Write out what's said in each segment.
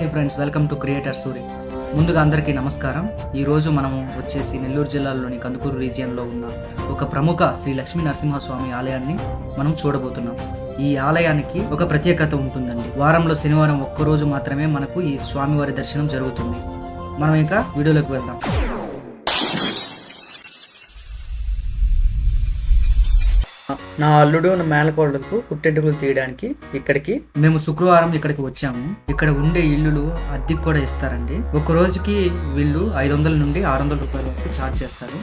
Hi friends, welcome to creator story. ముందుగా అందరికీ నమస్కారం. ఈరోజు మనము వచ్చేసి నెల్లూరు జిల్లాలోని కందుకూరు రీజియన్లో ఉన్న ఒక ప్రముఖ శ్రీ లక్ష్మీ నరసింహస్వామి ఆలయాన్ని మనం చూడబోతున్నాం. ఈ ఆలయానికి ఒక ప్రత్యేకత ఉంటుందండి. వారంలో శనివారం ఒక్కరోజు మాత్రమే మనకు ఈ స్వామివారి దర్శనం జరుగుతుంది. మనం ఇంకా వీడియోలోకి వెళ్దాం. నా అల్లుడు నా మేనకోడలకు పుట్టెంటుకలు తీయడానికి ఇక్కడికి మేము శుక్రవారం ఇక్కడికి వచ్చాము. ఇక్కడ ఉండే ఇల్లులు అద్దెకు కూడా ఇస్తారండి. ఒక రోజుకి వీళ్ళు 500 నుండి 600 రూపాయల వరకు ఛార్జ్ చేస్తారు.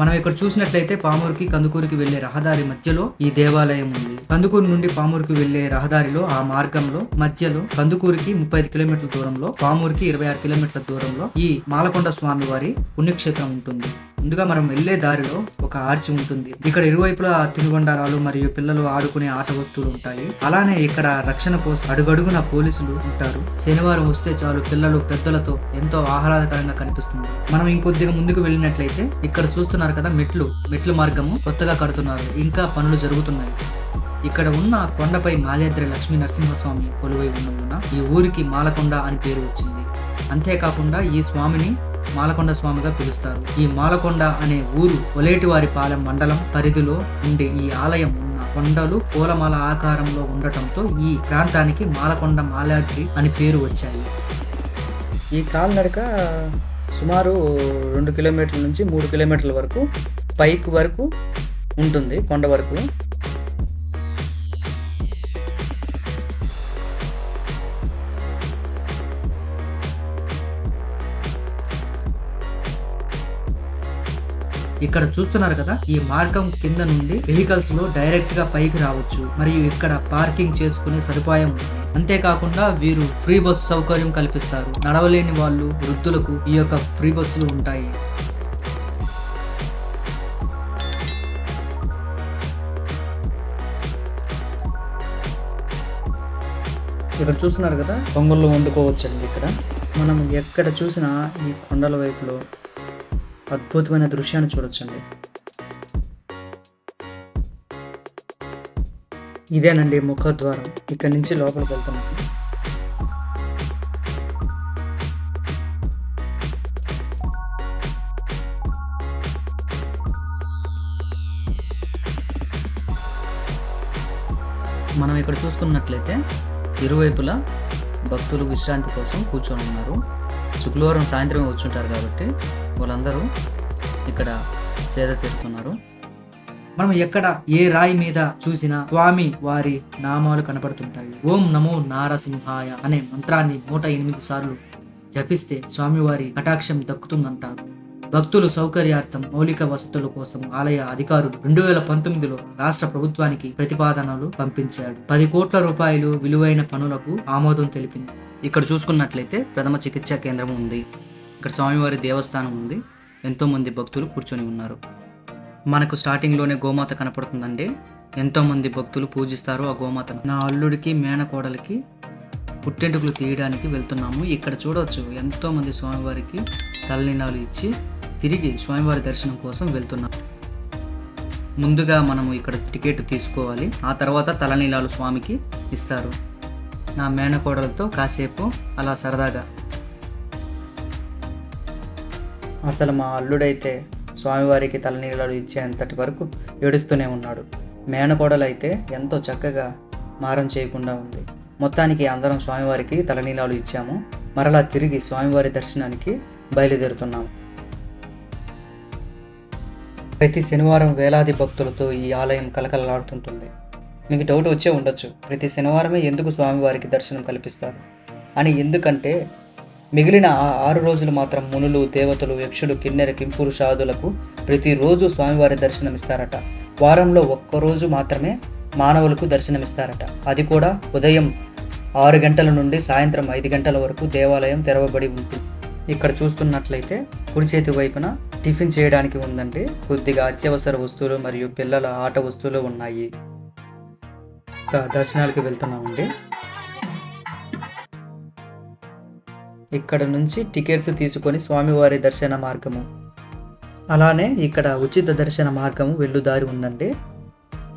మనం ఇక్కడ చూసినట్లయితే పామూరుకి కందుకూరుకి వెళ్లే రహదారి మధ్యలో ఈ దేవాలయం ఉంది. కందుకూరు నుండి పామూరుకి వెళ్లే రహదారిలో ఆ మార్గంలో మధ్యలో కందుకూరుకి 35 కిలోమీటర్ల దూరంలో, పామూరుకి 26 కిలోమీటర్ల దూరంలో ఈ మాలకొండ స్వామి వారి పుణ్యక్షేత్రం ఉంటుంది. ముందుగా మనం వెళ్లే దారిలో ఒక ఆర్చి ఉంటుంది. ఇక్కడ ఇరువైపులా తినుబండారాలు మరియు పిల్లలు ఆడుకునే ఆట వస్తువులు ఉంటాయి. అలానే ఇక్కడ రక్షణ కోసం అడుగడుగున పోలీసులు ఉంటారు. శనివారం వస్తే చాలు పిల్లలు పెద్దలతో ఎంతో ఆహ్లాదకరంగా కనిపిస్తుంది. మనం ఇంకొద్దిగా ముందుకు వెళ్ళినట్లయితే ఇక్కడ చూస్తున్నారు కదా, మెట్లు మార్గము కొత్తగా కడుతున్నారు. ఇంకా పనులు జరుగుతున్నాయి. ఇక్కడ ఉన్న కొండపై మాల్యాద్రి లక్ష్మీ నరసింహస్వామి కొలువై ఉన్నందున ఈ ఊరికి మాలకొండ అని పేరు వచ్చింది. అంతేకాకుండా ఈ స్వామిని మాలకొండ స్వామిగా పిలుస్తారు. ఈ మాలకొండ అనే ఊరు ఒలేటివారిపాలెం మండలం పరిధిలో ఉండే ఈ ఆలయం ఉన్న కొండలు పూలమాల ఆకారంలో ఉండటంతో ఈ ప్రాంతానికి మాలకొండ మాల్యాద్రి అని పేరు వచ్చాయి. ఈ కాలినడక సుమారు 2 కిలోమీటర్ల నుంచి 3 కిలోమీటర్ల వరకు పైకి వరకు ఉంటుంది, కొండ వరకు. ఇక్కడ చూస్తున్నారు కదా, ఈ మార్గం కింద నుండి వెహికల్స్ లో డైరెక్ట్ గా పైకి రావచ్చు. మరియు ఇక్కడ పార్కింగ్ చేసుకునే సదుపాయం ఉంది. అంతేకాకుండా వీరు ఫ్రీ బస్సు సౌకర్యం కల్పిస్తారు. నడవలేని వాళ్ళు, వృద్ధులకు ఈ యొక్క ఫ్రీ బస్సులు ఉంటాయి. ఇక్కడ చూస్తున్నారు కదా, పొంగళ్ళు వండుకోవచ్చండి. ఇక్కడ మనం ఎక్కడ చూసినా ఈ కొండల వైపులో అద్భుతమైన దృశ్యాన్ని చూడొచ్చండి. ఇదేనండి ముఖద్వారం. ఇక్కడి నుంచి లోపలికి వెళ్తున్నాం. మనం ఇక్కడ చూసుకున్నట్లయితే ఇరువైపులా భక్తులు విశ్రాంతి కోసం కూర్చొని ఉన్నారు. శుక్రవారం సాయంత్రం వచ్చుంటారు కాబట్టి వాళ్ళందరూ ఇక్కడ సేద తీరుతున్నారు. మనం ఎక్కడ ఏ రాయి మీద చూసినా స్వామి వారి నామాలు కనపడుతుంటాయి. ఓం నమో నారసింహాయ అనే మంత్రాన్ని 108 సార్లు జపిస్తే స్వామివారి కటాక్షం దక్కుతుందంటారు. భక్తులు సౌకర్యార్థం మౌలిక వసతుల కోసం ఆలయ అధికారులు 2019లో రాష్ట్ర ప్రభుత్వానికి ప్రతిపాదనలు పంపించాడు. 10 కోట్ల రూపాయలు విలువైన పనులకు ఆమోదం తెలిపింది. ఇక్కడ చూసుకున్నట్లయితే ప్రథమ చికిత్సా కేంద్రం ఉంది. ఇక్కడ స్వామివారి దేవస్థానం ఉంది. ఎంతో మంది భక్తులు కూర్చొని ఉన్నారు. మనకు స్టార్టింగ్లోనే గోమాత కనపడుతుందండి. ఎంతో మంది భక్తులు పూజిస్తారు ఆ గోమాతను. నా అల్లుడికి మేనకోడలికి పుట్టెంటుకలు తీయడానికి వెళ్తున్నాము. ఇక్కడ చూడవచ్చు, ఎంతో మంది స్వామివారికి తలనీలాలు ఇచ్చి తిరిగి స్వామివారి దర్శనం కోసం వెళ్తున్నాం. ముందుగా మనము ఇక్కడ టికెట్ తీసుకోవాలి. ఆ తర్వాత తలనీలాలు స్వామికి ఇస్తారు. నా మేనకోడలతో కాసేపు అలా సరదాగా. అసలు మా అల్లుడైతే స్వామివారికి తలనీలాలు ఇచ్చేంతటి వరకు ఏడుస్తూనే ఉన్నాడు. మేనకోడలైతే ఎంతో చక్కగా మారం చేయకుండా ఉంది. మొత్తానికి అందరం స్వామివారికి తలనీలాలు ఇచ్చాము. మరలా తిరిగి స్వామివారి దర్శనానికి బయలుదేరుతున్నాము. ప్రతి శనివారం వేలాది భక్తులతో ఈ ఆలయం కలకలలాడుతుంటుంది. మీకు డౌట్ వచ్చే ఉండొచ్చు, ప్రతి శనివారమే ఎందుకు స్వామివారికి దర్శనం కల్పిస్తారు అని. ఎందుకంటే మిగిలిన 6 రోజులు మాత్రం మునులు, దేవతలు, యక్షులు, కిన్నెర, కింపురుషాదులకు ప్రతిరోజు స్వామివారి దర్శనమిస్తారట. వారంలో ఒక్కరోజు మాత్రమే మానవులకు దర్శనమిస్తారట. అది కూడా ఉదయం 6 గంటల నుండి సాయంత్రం 5 గంటల వరకు దేవాలయం తెరవబడి ఉంటుంది. ఇక్కడ చూస్తున్నట్లయితే కుడి చేతి వైపున టిఫిన్ చేయడానికి ఉందంటే కొద్దిగా అత్యవసర వస్తువులు మరియు పిల్లల ఆట వస్తువులు ఉన్నాయి. దర్శనాలకు వెళ్తున్నామండి. ఇక్కడ నుంచి టికెట్స్ తీసుకొని స్వామివారి దర్శన మార్గము, అలానే ఇక్కడ ఉచిత దర్శన మార్గము వెళ్ళు దారి ఉందండి.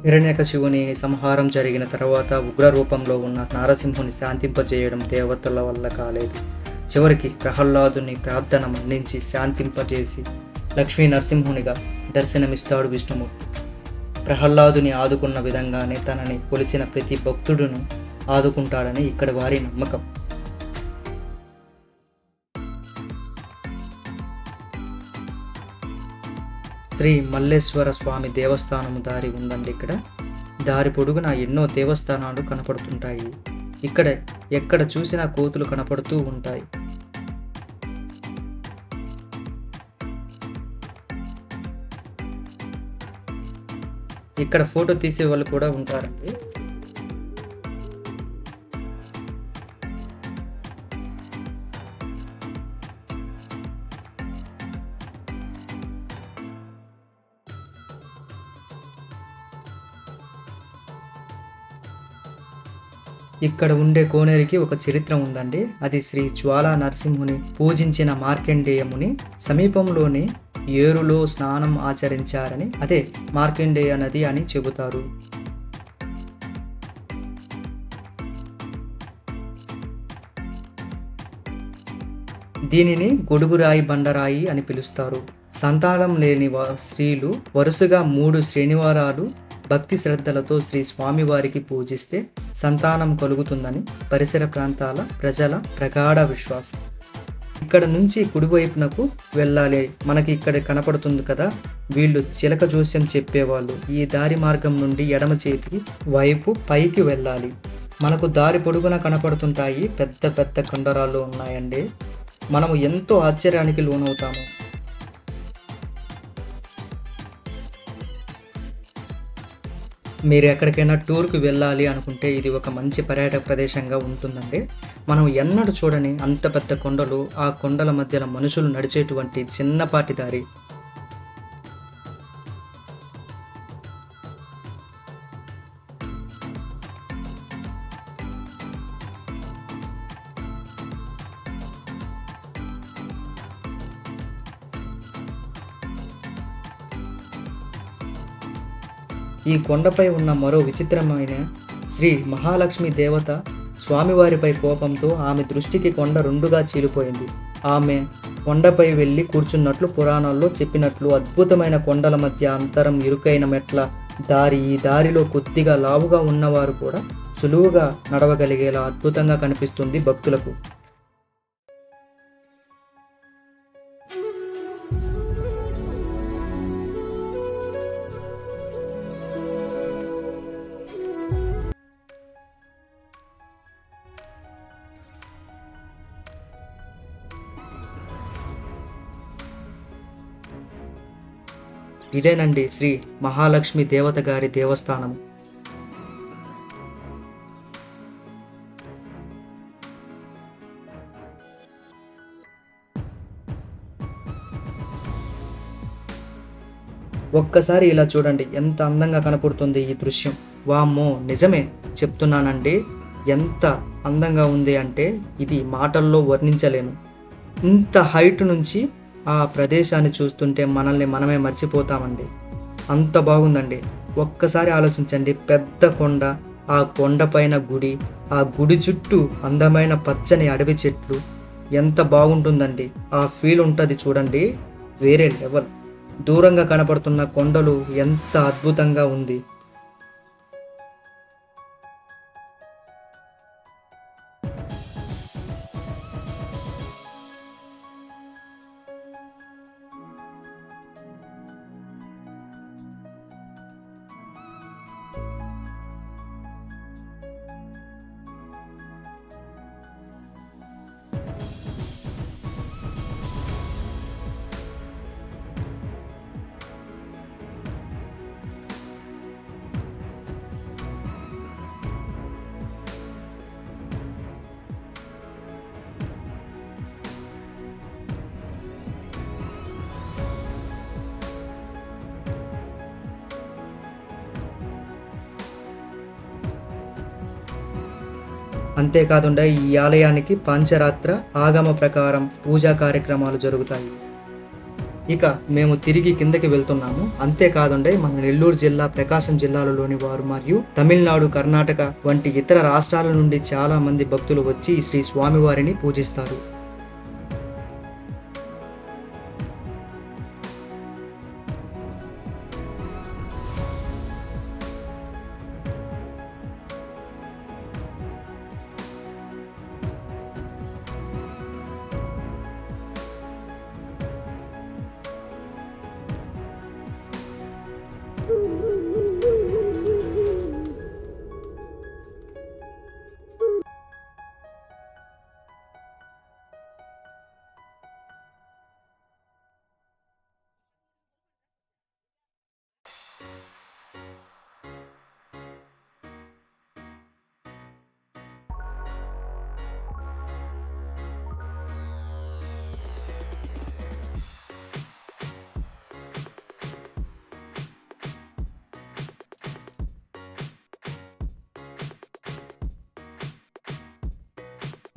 హిరణ్యకశిపుని సంహారం జరిగిన తర్వాత ఉగ్ర రూపంలో ఉన్న నారసింహుని శాంతింపజేయడం దేవతల వల్ల కాలేదు. చివరికి ప్రహ్లాదుని ప్రార్థన మన్నించి శాంతింపజేసి లక్ష్మీ నరసింహునిగా దర్శనమిస్తాడు విష్ణుమూర్తి. ప్రహ్లాదుని ఆదుకున్న విధంగానే తనని కొలిచిన ప్రతి భక్తుడును ఆదుకుంటాడని ఇక్కడ వారి నమ్మకం. శ్రీ మల్లేశ్వర స్వామి దేవస్థానము దారి ఉందండి. ఇక్కడ దారి పొడుగున ఎన్నో దేవస్థానాలు కనపడుతుంటాయి. ఇక్కడ ఎక్కడ చూసినా కోతులు కనపడుతూ ఉంటాయి. ఇక్కడ ఫోటో తీసే వాళ్ళు కూడా ఉంటారండి. ఇక్కడ ఉండే కోనేరికి ఒక చరిత్ర ఉందండి. అది శ్రీ జ్వాలా నరసింహుని పూజించిన మార్కండేయముని సమీపంలోని ఏరులో స్నానం ఆచరించారని, అదే మార్కండేయ నది అని చెబుతారు. దీనిని గొడుగురాయి బండరాయి అని పిలుస్తారు. సంతానం లేని స్త్రీలు వరుసగా 3 శనివారాలు భక్తి శ్రద్ధలతో శ్రీ స్వామివారికి పూజిస్తే సంతానం కలుగుతుందని పరిసర ప్రాంతాల ప్రజల ప్రగాఢ విశ్వాసం. ఇక్కడ నుంచి కుడివైపునకు వెళ్ళాలి. మనకి ఇక్కడ కనపడుతుంది కదా, వీళ్ళు చిలక జోస్యం చెప్పేవాళ్ళు. ఈ దారి మార్గం నుండి ఎడమ చేతి వైపు పైకి వెళ్ళాలి. మనకు దారి పొడుగున కనపడుతుంటాయి పెద్ద పెద్ద కండరాలు ఉన్నాయండి. మనము ఎంతో ఆశ్చర్యానికి లోనవుతాము. మీరు ఎక్కడికైనా టూర్కి వెళ్ళాలి అనుకుంటే ఇది ఒక మంచి పర్యాటక ప్రదేశంగా ఉంటుందండి. మనం ఎన్నడూ చూడని అంత పెద్ద కొండలు, ఆ కొండల మధ్యలో మనుషులు నడిచేటువంటి చిన్నపాటి దారి. ఈ కొండపై ఉన్న మరో విచిత్రమైన శ్రీ మహాలక్ష్మి దేవత స్వామివారిపై కోపంతో ఆమె దృష్టికి కొండ 2గా చీలిపోయింది. ఆమె కొండపై వెళ్ళి కూర్చున్నట్లు పురాణాల్లో చెప్పినట్లు అద్భుతమైన కొండల మధ్య అంతరం, ఇరుకైన మెట్ల దారి. ఈ దారిలో కొద్దిగా లావుగా ఉన్నవారు కూడా సులువుగా నడవగలిగేలా అద్భుతంగా కనిపిస్తుంది భక్తులకు. ఇదేనండి శ్రీ మహాలక్ష్మి దేవత గారి దేవస్థానం. ఒక్కసారి ఇలా చూడండి, ఎంత అందంగా కనపడుతుంది ఈ దృశ్యం. వామ్మో, నిజమే చెప్తున్నానండి, ఎంత అందంగా ఉంది అంటే ఇది మాటల్లో వర్ణించలేను. ఇంత హైట్ నుంచి ఆ ప్రదేశాన్ని చూస్తుంటే మనల్ని మనమే మర్చిపోతామండి. అంత బాగుందండి. ఒక్కసారి ఆలోచించండి, పెద్ద కొండ, ఆ కొండపైన గుడి, ఆ గుడి చుట్టూ అందమైన పచ్చని అడవి చెట్లు, ఎంత బాగుంటుందండి. ఆ ఫీల్ ఉంటుంది చూడండి, వేరే లెవెల్. దూరంగా కనపడుతున్న కొండలు ఎంత అద్భుతంగా ఉంది. అంతేకాకుండా ఈ ఆలయానికి పాంచరాత్ర ఆగమ ప్రకారం పూజా కార్యక్రమాలు జరుగుతాయి. ఇక మేము తిరిగి కిందకి వెళ్తున్నాము. అంతేకాదండి, మన నెల్లూరు జిల్లా, ప్రకాశం జిల్లాలలోని వారు మరియు తమిళనాడు, కర్ణాటక వంటి ఇతర రాష్ట్రాల నుండి చాలా మంది భక్తులు వచ్చి శ్రీ స్వామివారిని పూజిస్తారు.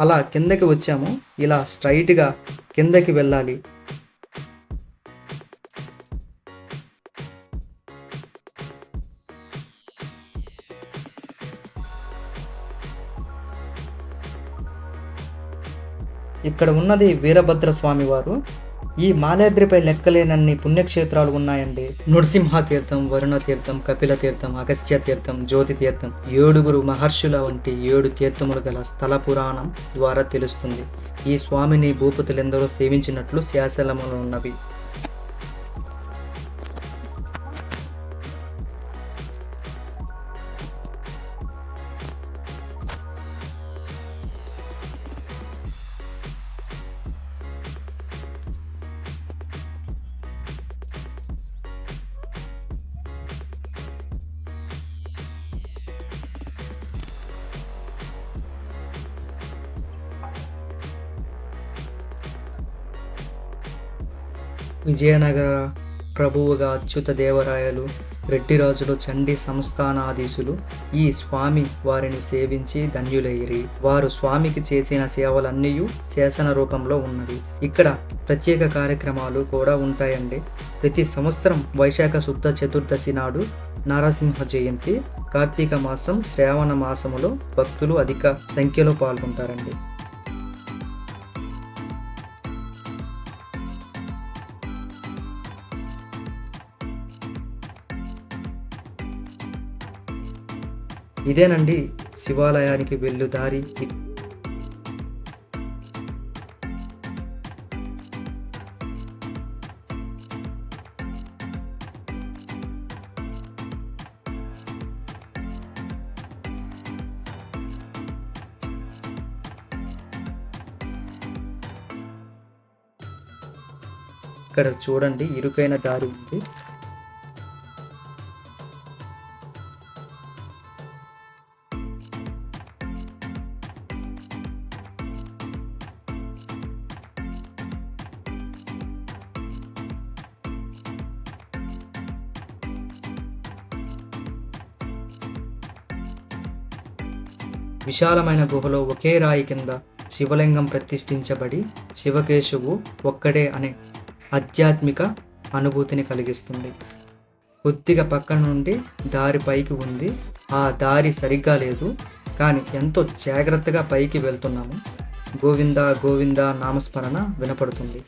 అలా కిందకి వచ్చాము. ఇలా స్ట్రైట్గా కిందకి వెళ్ళాలి. ఇక్కడ ఉన్నది వీరభద్ర స్వామి వారు. ఈ మాల్యాద్రిపై లెక్కలేనన్ని పుణ్యక్షేత్రాలు ఉన్నాయండి. నృసింహ తీర్థం, వరుణ తీర్థం, కపిల తీర్థం, అగస్త్య తీర్థం, జ్యోతి తీర్థం, 7 మహర్షుల వంటి 7 తీర్థములు గల స్థల పురాణం ద్వారా తెలుస్తుంది. ఈ స్వామిని భూపతులెందరో సేవించినట్లు శాసనములు ఉన్నవి. విజయనగర ప్రభువుగా అచ్యుత దేవరాయలు, రెడ్డిరాజులు, చండీ సంస్థానాధీశులు ఈ స్వామి వారిని సేవించి ధన్యులైరి. వారు స్వామికి చేసిన సేవలన్నీ శాసన రూపంలో ఉన్నవి. ఇక్కడ ప్రత్యేక కార్యక్రమాలు కూడా ఉంటాయండి. ప్రతి సంవత్సరం వైశాఖ శుద్ధ చతుర్దశి నాడు నరసింహ జయంతి, కార్తీక మాసం, శ్రావణ మాసములో భక్తులు అధిక సంఖ్యలో పాల్గొంటారండి. ఇదేనండి శివాలయానికి వెళ్ళు దారి. ఇక్కడ చూడండి, ఇరుకైన దారి ఉంది. విశాలమైన గుహలో ఒకే రాయి కింద శివలింగం ప్రతిష్ఠించబడి శివకేశవు ఒక్కడే అనే ఆధ్యాత్మిక అనుభూతిని కలిగిస్తుంది. కొద్దిగా పక్కన నుండి దారి పైకి ఉంది. ఆ దారి సరిగ్గా లేదు, కానీ ఎంతో జాగ్రత్తగా పైకి వెళ్తున్నాము. గోవింద గోవింద నామస్మరణ వినపడుతుంది.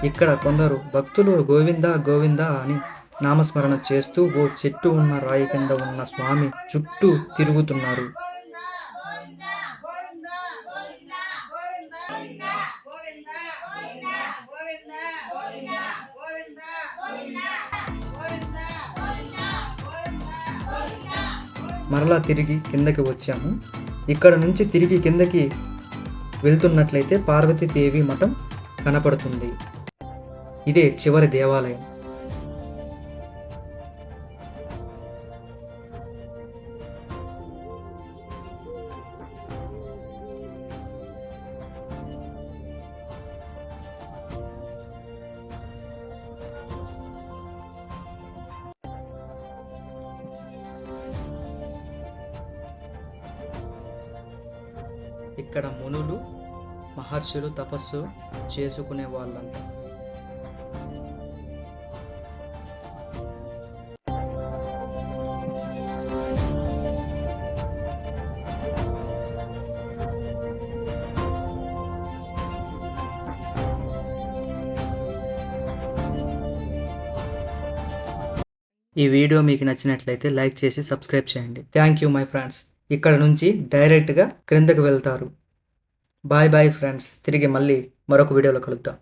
ఇక్కడ కొందరు భక్తులు గోవింద గోవింద అని నామస్మరణ చేస్తూ ఓ చెట్టు ఉన్న రాయి కింద ఉన్న స్వామి చుట్టూ తిరుగుతున్నారు. మరలా తిరిగి కిందకి వచ్చాము. ఇక్కడ నుంచి తిరిగి కిందకి వెళ్తున్నట్లయితే పార్వతీదేవి మఠం కనపడుతుంది. ఇదే చివరి దేవాలయం. ఇక్కడ మునులు మహర్షులు తపస్సు చేసుకునే వాళ్ళంట. ఈ వీడియో మీకు నచ్చినట్లయితే లైక్ చేసి సబ్స్క్రైబ్ చేయండి. Thank you my friends. ఇక్కడ నుంచి డైరెక్ట్గా క్రిందకు వెళ్తారు. Bye bye friends. తిరిగి మళ్ళీ మరొక వీడియోలో కలుద్దాం.